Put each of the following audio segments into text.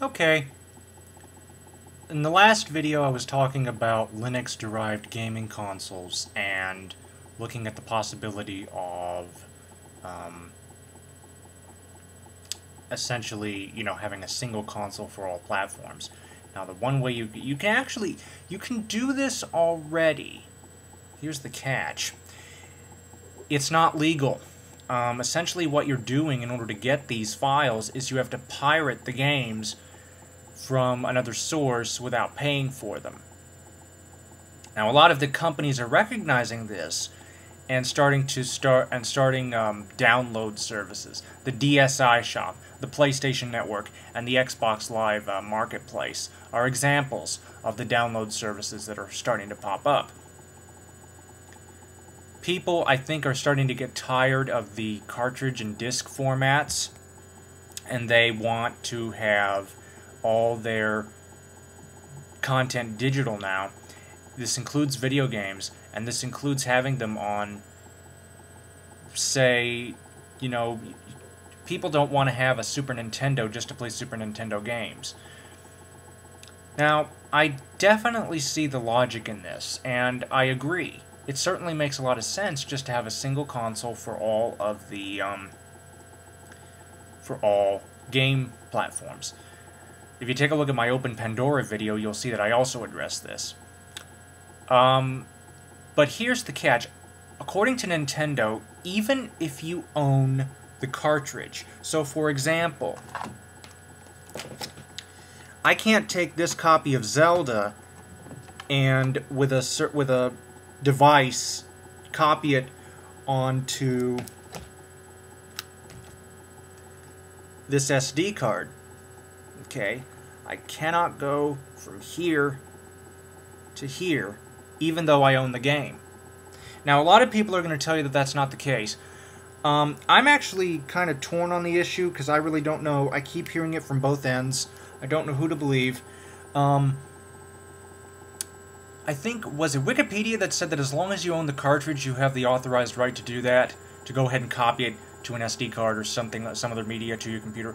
Okay. In the last video I was talking about Linux-derived gaming consoles and looking at the possibility of essentially, having a single console for all platforms. Now, the one way you can do this already. Here's the catch. It's not legal. Essentially, what you're doing in order to get these files is you have to pirate the games from another source without paying for them. Now, a lot of the companies are recognizing this and starting download services. The DSi Shop, the PlayStation Network, and the Xbox Live Marketplace are examples of the download services that are starting to pop up. People, I think, are starting to get tired of the cartridge and disc formats, and they want to have all their content digital now. This includes video games, and this includes having them on, say, people don't want to have a Super Nintendo just to play Super Nintendo games. Now, I definitely see the logic in this, and I agree. It certainly makes a lot of sense just to have a single console for all of the, for all game platforms. If you take a look at my Open Pandora video, you'll see that I also address this. But here's the catch. According to Nintendo, even if you own the cartridge, so for example, I can't take this copy of Zelda and with a device copy it onto this SD card. Okay, I cannot go from here to here, even though I own the game. Now, a lot of people are going to tell you that that's not the case. I'm actually kind of torn on the issue because I really don't know. I keep hearing it from both ends. I don't know who to believe. I think, was it Wikipedia that said that as long as you own the cartridge, you have the authorized right to do that, to go ahead and copy it to an SD card or some other media to your computer,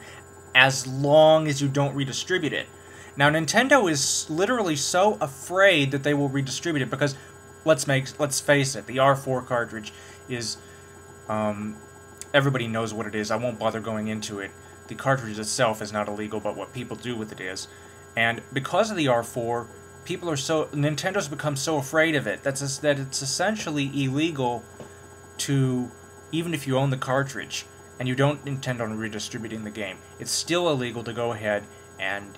as long as you don't redistribute it. Now, Nintendo is literally so afraid that they will redistribute it because, let's face it, the R4 cartridge is, everybody knows what it is. I won't bother going into it. The cartridge itself is not illegal, but what people do with it is. And because of the R4, Nintendo's become so afraid of it that it's essentially illegal to, even if you own the cartridge and you don't intend on redistributing the game, it's still illegal to go ahead and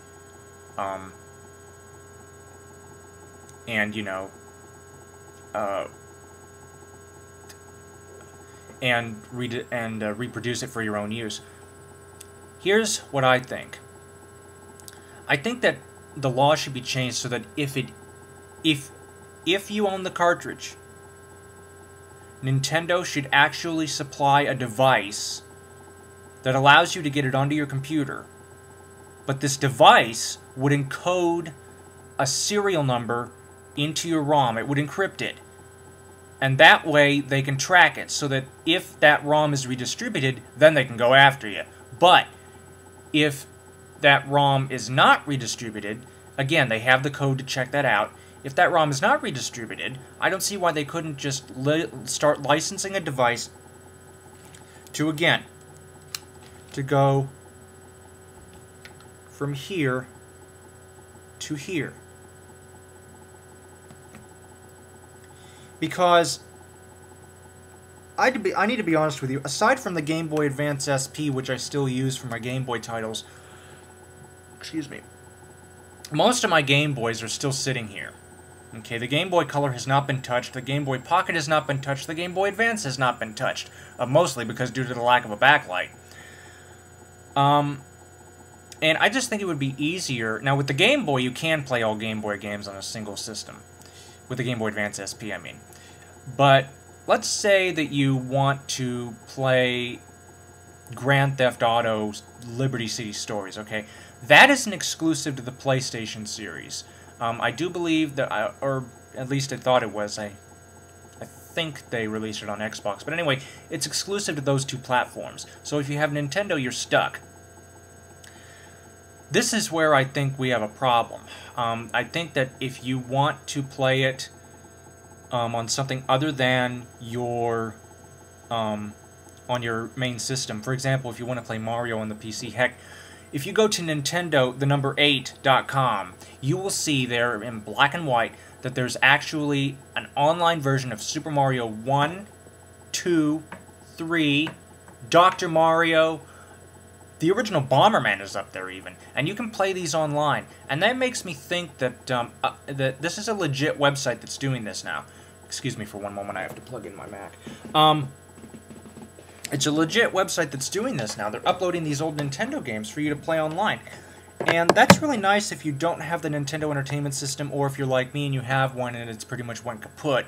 reproduce it for your own use. Here's what I think. I think that the law should be changed so that if you own the cartridge, Nintendo should actually supply a device that allows you to get it onto your computer, but this device would encode a serial number into your ROM. It would encrypt it. And that way they can track it so that if that ROM is redistributed, then they can go after you. But if that ROM is not redistributed, again, they have the code to check that out. If that ROM is not redistributed, I don't see why they couldn't just start licensing a device to go from here to here. Because I need to be honest with you, aside from the Game Boy Advance SP, which I still use for my Game Boy titles, excuse me, most of my Game Boys are still sitting here. Okay, the Game Boy Color has not been touched, the Game Boy Pocket has not been touched, the Game Boy Advance has not been touched, mostly because due to the lack of a backlight. And I just think it would be easier. Now, with the Game Boy, you can play all Game Boy games on a single system. With the Game Boy Advance SP, I mean. But let's say that you want to play Grand Theft Auto Liberty City Stories, okay? That is an exclusive to the PlayStation series. I do believe that, or at least I thought it was. I think they released it on Xbox. But anyway, it's exclusive to those two platforms. So if you have Nintendo, you're stuck. This is where I think we have a problem. I think that if you want to play it on something other than your on your main system, for example, if you want to play Mario on the PC, heck, if you go to Nintendo, the number 8.com, you will see there in black and white that there's actually an online version of Super Mario 1, 2, 3, Dr. Mario. The original Bomberman is up there even, and you can play these online. And that makes me think that that this is a legit website that's doing this now. Excuse me for one moment, I have to plug in my Mac. It's a legit website that's doing this now. They're uploading these old Nintendo games for you to play online. And that's really nice if you don't have the Nintendo Entertainment System, or if you're like me and you have one and it's pretty much went kaput.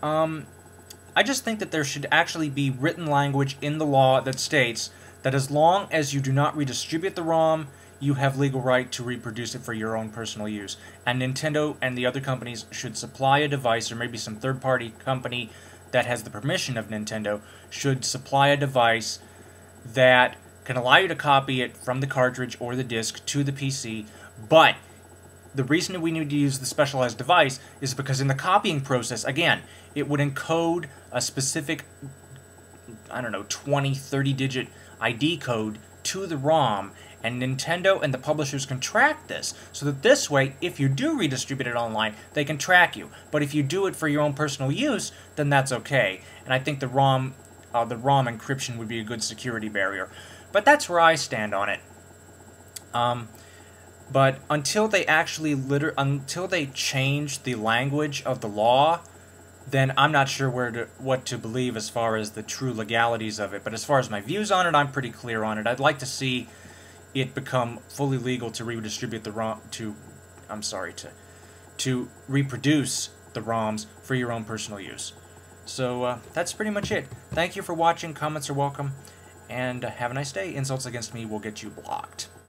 I just think that there should actually be written language in the law that states that as long as you do not redistribute the ROM, you have legal right to reproduce it for your own personal use. And Nintendo and the other companies should supply a device, or maybe some third-party company that has the permission of Nintendo should supply a device that can allow you to copy it from the cartridge or the disc to the PC. But the reason we need to use the specialized device is because in the copying process, again, it would encode a specific, I don't know, 20, 30-digit ID code to the ROM, and Nintendo and the publishers can track this, so that this way, if you do redistribute it online, they can track you. But if you do it for your own personal use, then that's okay. And I think the ROM encryption would be a good security barrier. But that's where I stand on it. But until they actually until they change the language of the law, then I'm not sure what to believe as far as the true legalities of it. But as far as my views on it, I'm pretty clear on it. I'd like to see it become fully legal to redistribute the ROM to reproduce the ROMs for your own personal use. So that's pretty much it. Thank you for watching. Comments are welcome, and have a nice day. Insults against me will get you blocked.